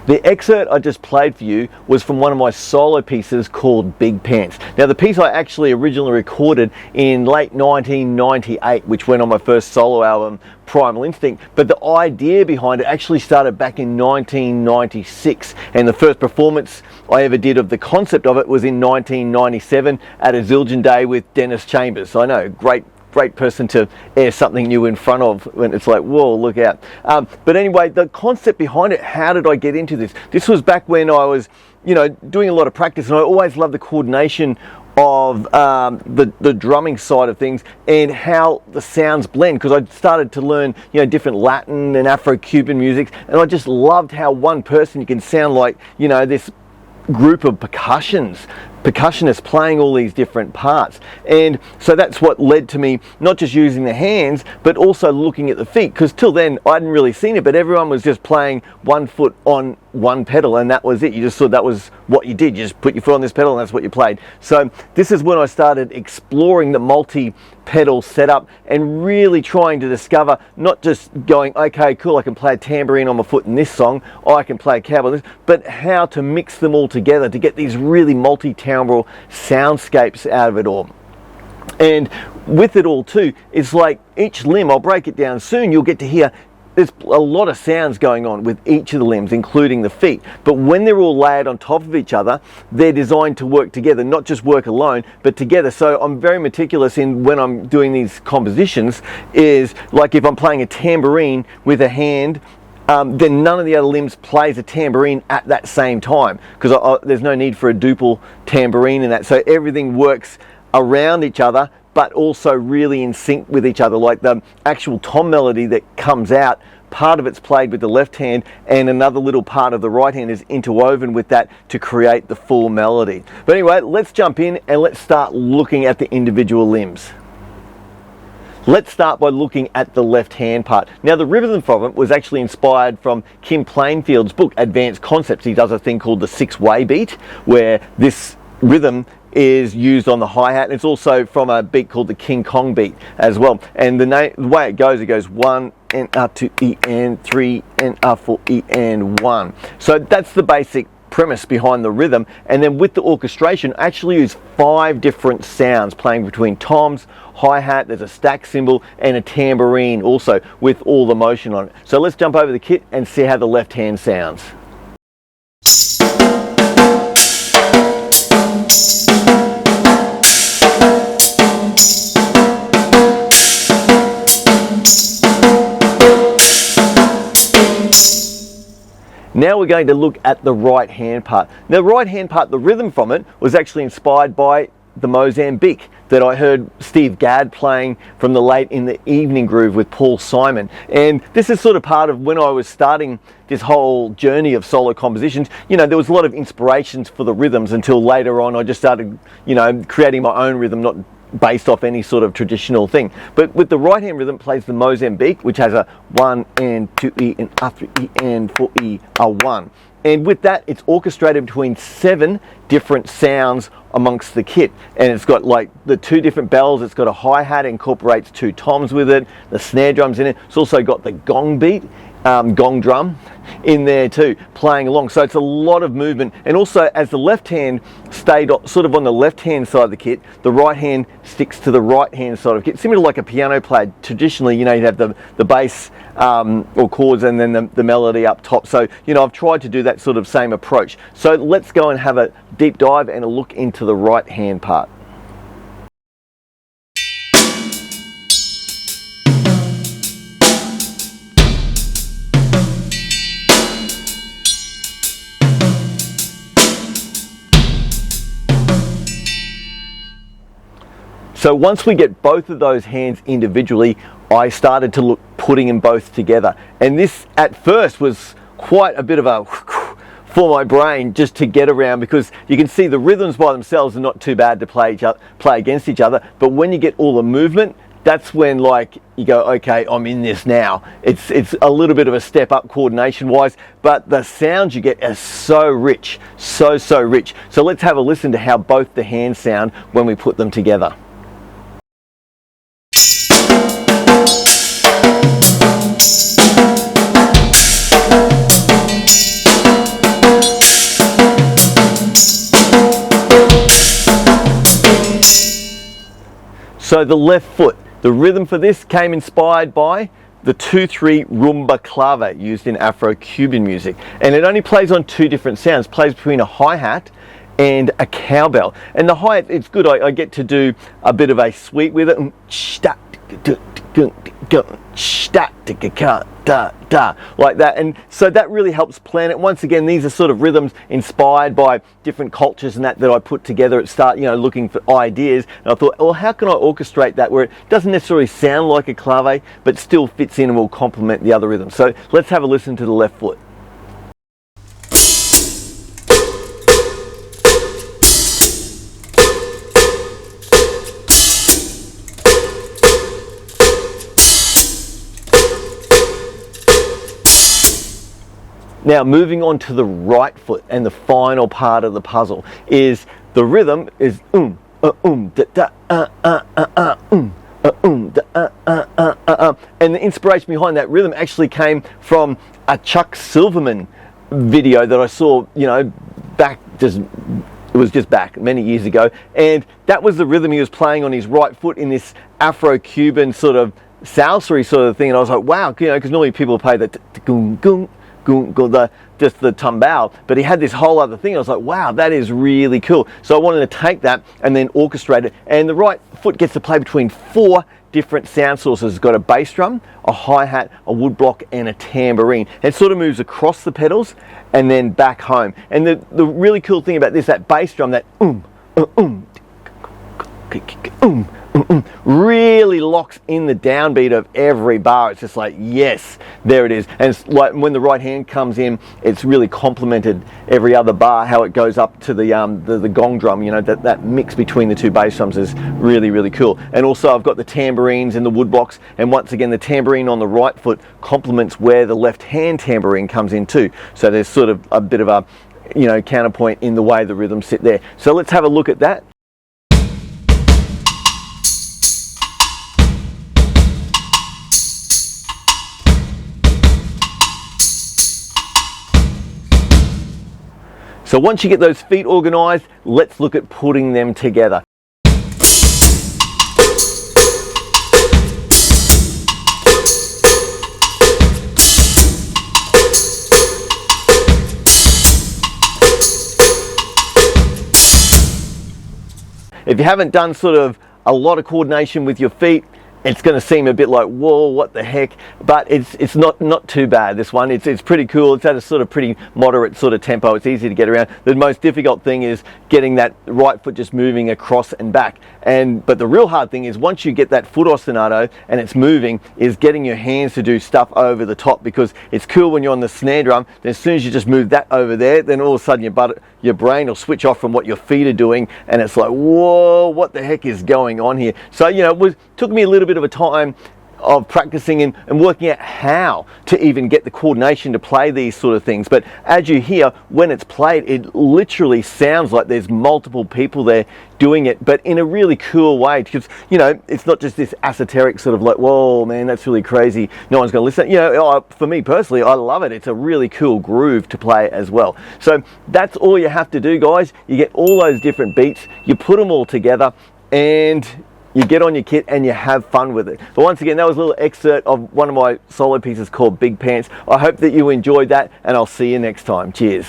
The excerpt I just played for you was from one of my solo pieces called Big Pants. Now the piece I actually originally recorded in late 1998, which went on my first solo album, Primal Instinct, but the idea behind it actually started back in 1996, and the first performance I ever did of the concept of it was in 1997 at a Zildjian Day with Dennis Chambers. I know, great person to air something new in front of when it's like, whoa, look out. But anyway, the concept behind it, how did I get into this? This was back when I was, doing a lot of practice, and I always loved the coordination of the drumming side of things and how the sounds blend, because I started to learn different Latin and Afro-Cuban music, and I just loved how one person, you can sound like this group of percussionists playing all these different parts. And so that's what led to me not just using the hands but also looking at the feet, because till then I hadn't really seen it, but everyone was just playing one foot on one pedal and that was it. You just thought that was what you did. You just put your foot on this pedal and that's what you played. So this is when I started exploring the multi-pedal setup and really trying to discover, not just going, okay, cool, I can play a tambourine on my foot in this song, or I can play a cowbell in this, but how to mix them all together to get these really multi-timbral soundscapes out of it all. And with it all too, it's like each limb, I'll break it down soon, you'll get to hear there's a lot of sounds going on with each of the limbs, including the feet. But when they're all layered on top of each other, they're designed to work together, not just work alone, but together. So I'm very meticulous in when I'm doing these compositions, is like if I'm playing a tambourine with a hand, then none of the other limbs plays a tambourine at that same time, because there's no need for a duple tambourine in that. So everything works around each other, but also really in sync with each other. Like the actual tom melody that comes out, part of it's played with the left hand and another little part of the right hand is interwoven with that to create the full melody. But anyway, let's jump in and let's start looking at the individual limbs. Let's start by looking at the left hand part. Now the rhythm from it was actually inspired from Kim Plainfield's book, Advanced Concepts. He does a thing called the 6-way beat, where this rhythm is used on the hi-hat. It's also from a beat called the King Kong beat as well. And the way it goes 1 and up to E and 3 and up for E and 1. So that's the basic premise behind the rhythm. And then with the orchestration, I actually use 5 different sounds playing between toms, hi-hat, there's a stack cymbal and a tambourine also with all the motion on it. So let's jump over the kit and see how the left hand sounds. Now we're going to look at the right hand part. Now the right hand part, the rhythm from it was actually inspired by the Mozambique that I heard Steve Gadd playing from the Late in the Evening Groove with Paul Simon. And this is sort of part of when I was starting this whole journey of solo compositions. There was a lot of inspirations for the rhythms until later on I just started, creating my own rhythm, not based off any sort of traditional thing. But with the right hand rhythm plays the Mozambique, which has a 1 and 2 E and after E and 4 E a 1. And with that, it's orchestrated between 7 different sounds amongst the kit. And it's got like the 2 different bells, it's got a hi-hat, incorporates 2 toms with it, the snare drums in it. It's also got the gong beat, gong drum in there too, playing along. So it's a lot of movement. And also, as the left hand stayed sort of on the left hand side of the kit, the right hand sticks to the right hand side of the kit. Similar to like a piano player. Traditionally, you'd have the bass or chords and then the melody up top. So, I've tried to do that sort of same approach. So let's go and have a deep dive and a look into the right hand part. So once we get both of those hands individually, I started to look putting them both together. And this at first was quite a bit of a for my brain just to get around, because you can see the rhythms by themselves are not too bad to play against each other. But when you get all the movement, that's when you go, okay, I'm in this now. It's a little bit of a step up coordination wise, but the sounds you get are so rich, so rich. So let's have a listen to how both the hands sound when we put them together. So the left foot, the rhythm for this came inspired by the 2/3 rumba clave used in Afro-Cuban music. And it only plays on two different sounds, plays between a hi-hat and a cowbell. And the hi-hat, it's good, I get to do a bit of a sweep with it, like that, and so that really helps plan it. Once again, these are sort of rhythms inspired by different cultures and that I put together at start, looking for ideas, and I thought, well, how can I orchestrate that where it doesn't necessarily sound like a clave but still fits in and will complement the other rhythms. So let's have a listen to the left foot. Now moving on to the right foot, and the final part of the puzzle is the rhythm is and the inspiration behind that rhythm actually came from a Chuck Silverman video that I saw, back many years ago, and that was the rhythm he was playing on his right foot in this Afro-Cuban sort of salsa sort of thing, and I was like, wow, because normally people play the just the tumbao, but he had this whole other thing. I was like, wow, that is really cool. So I wanted to take that and then orchestrate it, and the right foot gets to play between 4 different sound sources. It's got a bass drum, a hi-hat, a woodblock, and a tambourine. It sort of moves across the pedals and then back home. And the really cool thing about this, that bass drum, that really locks in the downbeat of every bar. It's just like, yes, there it is. And it's like when the right hand comes in, it's really complemented every other bar, how it goes up to the gong drum. That mix between the two bass drums is really, really cool. And also I've got the tambourines and the woodblocks, and once again the tambourine on the right foot complements where the left hand tambourine comes in too. So there's sort of a bit of a counterpoint in the way the rhythms sit there. So let's have a look at that. So once you get those feet organized, let's look at putting them together. If you haven't done sort of a lot of coordination with your feet, it's going to seem a bit like, whoa, what the heck? But it's not too bad, this one. It's pretty cool. It's at a sort of pretty moderate sort of tempo. It's easy to get around. The most difficult thing is getting that right foot just moving across and back. But the real hard thing is once you get that foot ostinato and it's moving, is getting your hands to do stuff over the top, because it's cool when you're on the snare drum. Then as soon as you just move that over there, then all of a sudden your brain will switch off from what your feet are doing, and it's like, whoa, what the heck is going on here? So it took me a little bit of a time of practicing and working out how to even get the coordination to play these sort of things. But as you hear, when it's played, it literally sounds like there's multiple people there doing it, but in a really cool way, because it's not just this esoteric sort of like, whoa man, that's really crazy, no one's going to listen. For me personally, I love it. It's a really cool groove to play as well. So that's all you have to do, guys. You get all those different beats, you put them all together, and you get on your kit and you have fun with it. But once again, that was a little excerpt of one of my solo pieces called Big Pants. I hope that you enjoyed that, and I'll see you next time. Cheers.